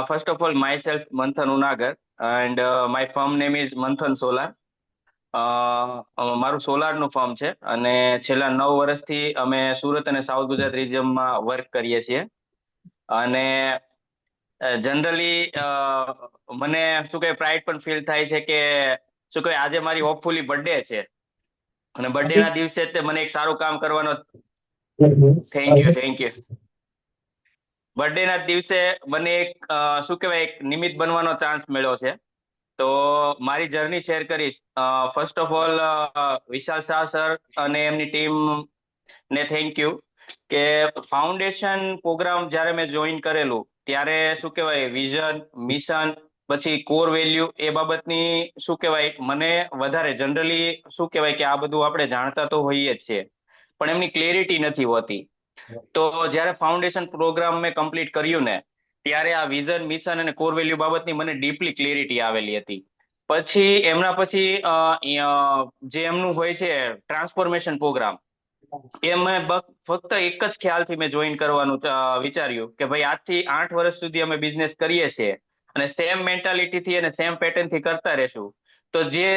First of all, myself Manthan Unagar, and my firm name is Manthan Solar. મારું સોલારનું firm છે અને છેલ્લા 9 વર્ષથી અમે સુરત અને સાઉથ ગુજરાત રિજિયનમાં વર્ક કરીએ છીએ. અને જનરલી મને શું કહે પ્રાઇડ પણ ફીલ થાય છે કે શું કહે આજે મારી હોપફુલી બર્થડે છે અને બર્થડે ના દિવસે તે મને એક સારું કામ કરવાનો. Thank you, thank you. Birthday ના દિવસે મને એક શું કહેવાય એક નિમિત્ત બનવાનો ચાન્સ મળ્યો છે. તો મારી જર્ની શેર કરીશ. First of all Vishal Shah sir અને એમની ટીમ ને થેન્ક યુ કે ફાઉન્ડેશન પ્રોગ્રામ જ્યારે મેં જોઈન કરેલું ત્યારે શું કહેવાય વિઝન, મિશન, પછી કોર વેલ્યુ એ બાબતની શું કહેવાય મને વધારે જનરલી શું કહેવાય કે આ બધું આપણે જાણતા તો હોઈએ જ છીએ પણ એમની ક્લેરિટી નથી હોતી. તો જ્યારે ફાઉન્ડેશન પ્રોગ્રામ મેં કમ્પ્લીટ કર્યું ને ત્યારે આ વિઝન, મિશન અને કોર વેલ્યુ બાબતની મને ડીપલી ક્લેરિટી આવેલી હતી. પછી એમના પછી જે એમનું હોય છે ટ્રાન્સફોર્મેશન પ્રોગ્રામ એ મેં ફક્ત એક જ ખ્યાલથી મેં જોઈન કરવાનું વિચાર્યું કે ભાઈ આજથી 8 વર્ષ સુધી અમે બિઝનેસ કરીએ છીએ અને સેમ મેન્ટાલિટીથી અને સેમ પેટર્નથી કરતા રહેશું. તો જે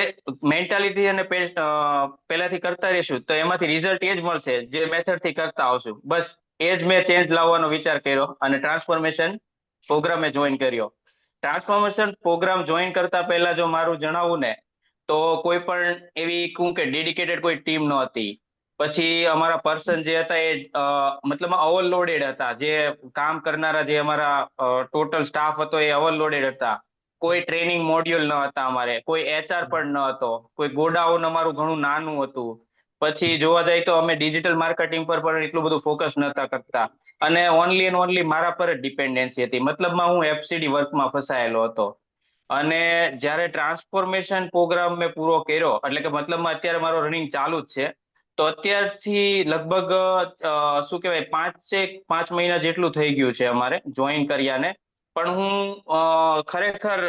મેન્ટાલિટી અને પહેલાથી કરતા રહીશું તો એમાંથી રિઝલ્ટ એ જ મળશે જે મેથડથી કરતા આવશું. બસ એ જ મેં ચેન્જ લાવવાનો વિચાર કર્યો અને ટ્રાન્સફોર્મેશન પ્રોગ્રામ મેં જોઈન કર્યો. ટ્રાન્સફોર્મેશન પ્રોગ્રામ જોઈન કરતા પહેલા જો મારું જણાવું ને તો કોઈ પણ એવી કહું કે ડેડિકેટેડ કોઈ ટીમ ન હતી. પછી અમારા પર્સન જે હતા એ મતલબ ઓવરલોડેડ હતા. જે કામ કરનારા જે અમારા ટોટલ સ્ટાફ હતો એ ઓવરલોડેડ હતા. કોઈ ટ્રેનિંગ મોડ્યુલ ન હતા અમારે, કોઈ એચઆર પણ ન હતો, કોઈ ગોડાઉન અમારું ઘણું નાનું હતું. પછી જોવા જાય તો અમે ડિજિટલ માર્કેટિંગ પર પણ એટલું બધું ફોકસ નતા કરતા અને ઓનલી એન્ડ ઓનલી મારા પર જ ડિપેન્ડન્સી હતી. મતલબમાં હું એફસીડી વર્કમાં ફસાયેલો હતો. અને જ્યારે ટ્રાન્સફોર્મેશન પ્રોગ્રામ મેં પૂરો કર્યો એટલે કે મતલબમાં અત્યારે મારો રનિંગ ચાલુ જ છે. તો અત્યારથી લગભગ શું કહેવાય 5 મહિના જેટલું થઈ ગયું છે અમારે જોઈન કર્યાને. પણ હું ખરેખર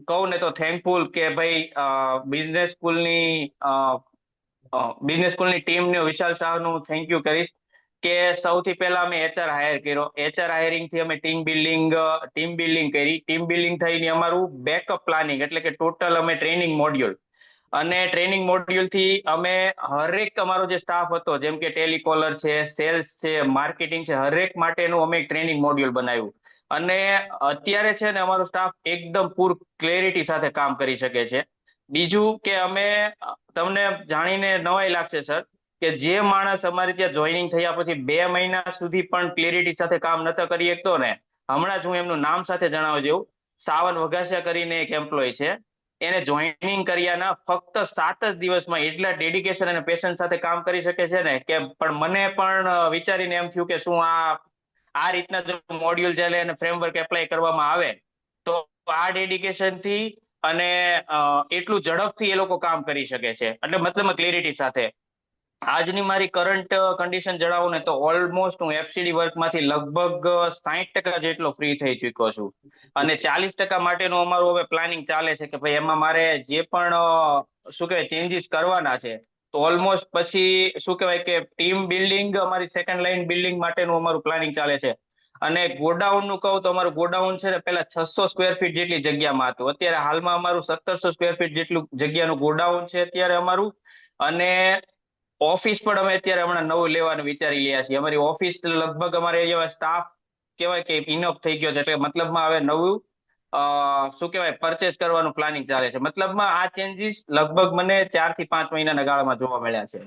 કહું ને તો થેન્કફુલ કે ભાઈ બિઝનેસ સ્કૂલની ટીમને વિશાલ શાહનું થેન્ક યુ કરીશ કે સૌથી પહેલા અમે એચઆર હાયર કર્યો. એચઆર હાયરિંગ થી અમે ટીમ બિલ્ડિંગ કરી. ટીમ બિલ્ડિંગ થઈને અમારું બેકઅપ પ્લાનિંગ એટલે કે ટોટલ અમે ટ્રેનિંગ મોડ્યુલ અને ટ્રેનિંગ મોડ્યુલ થી અમે હરેક અમારો જે સ્ટાફ હતો જેમ કે ટેલિકોલર છે, સેલ્સ છે, માર્કેટિંગ છે, હરેક માટેનું અમે એક ટ્રેનિંગ મોડ્યુલ બનાવ્યું. અને અત્યારે છે ને અમારો સ્ટાફ એકદમ પૂર ક્લેરિટી સાથે કામ કરી શકે છે. બીજું કે અમે તમને જાણીને નવાઈ લાગશે સર કે જે માણસ અમારે ત્યાં જોઈનિંગ થયા પછી 2 મહિના સુધી પણ ક્લેરિટી સાથે કામ નતો કરી શકતો ને હમણાં જ હું એમનું નામ સાથે જણાવી દઉં. સાવન વઘાસિયા કરીને એક એમ્પ્લોય છે. એને જોઈનિંગ કર્યાના ફક્ત 7 જ દિવસમાં એટલા ડેડિકેશન અને પેશન સાથે કામ કરી શકે છે ને કે પણ મને પણ વિચારીને એમ થયું કે શું આ રીતના જો મોડ્યુલ ચાલે અને ફ્રેમવર્ક એપ્લાય કરવામાં આવે તો આ ડેડિકેશનથી અને એટલું ઝડપથી એ લોકો કામ કરી શકે છે. એટલે મતલબમાં ક્લેરિટી સાથે આજની મારી કરંટ કન્ડિશન જણાવું ને તો ઓલમોસ્ટ હું એફસીડી વર્કમાંથી લગભગ 60% જેટલો ફ્રી થઈ ચુક્યો છું. અને 40% માટેનું અમારું હવે પ્લાનિંગ ચાલે છે કે ભાઈ એમાં મારે જે પણ શું કહેવાય ચેન્જીસ કરવાના છે. તો ઓલમોસ્ટ પછી શું કહેવાય કે ટીમ બિલ્ડિંગ અમારી સેકન્ડ લાઈન બિલ્ડિંગ માટેનું અમારું પ્લાનિંગ ચાલે છે. અને ગોડાઉન નું કહું તો અમારું ગોડાઉન છે ને પેલા 600 સ્ક્વેર ફીટ જેટલી જગ્યામાં હતું. અત્યારે હાલમાં અમારું 1700 સ્ક્વેર ફીટ જેટલું જગ્યાનું ગોડાઉન છે અત્યારે અમારું. અને ઓફિસ પણ અમે અત્યારે હમણાં નવું લેવાનું વિચારી રહ્યા છીએ. અમારી ઓફિસ લગભગ અમારે એવા સ્ટાફ કહેવાય કે ઇનફ થઈ ગયો છે. એટલે મતલબમાં હવે નવું શું કહેવાય પરચેસ કરવાનું પ્લાનિંગ ચાલે છે. મતલબમાં આ ચેન્જીસ લગભગ મને 4 થી 5 મહિનાના ગાળામાં જોવા મળ્યા છે.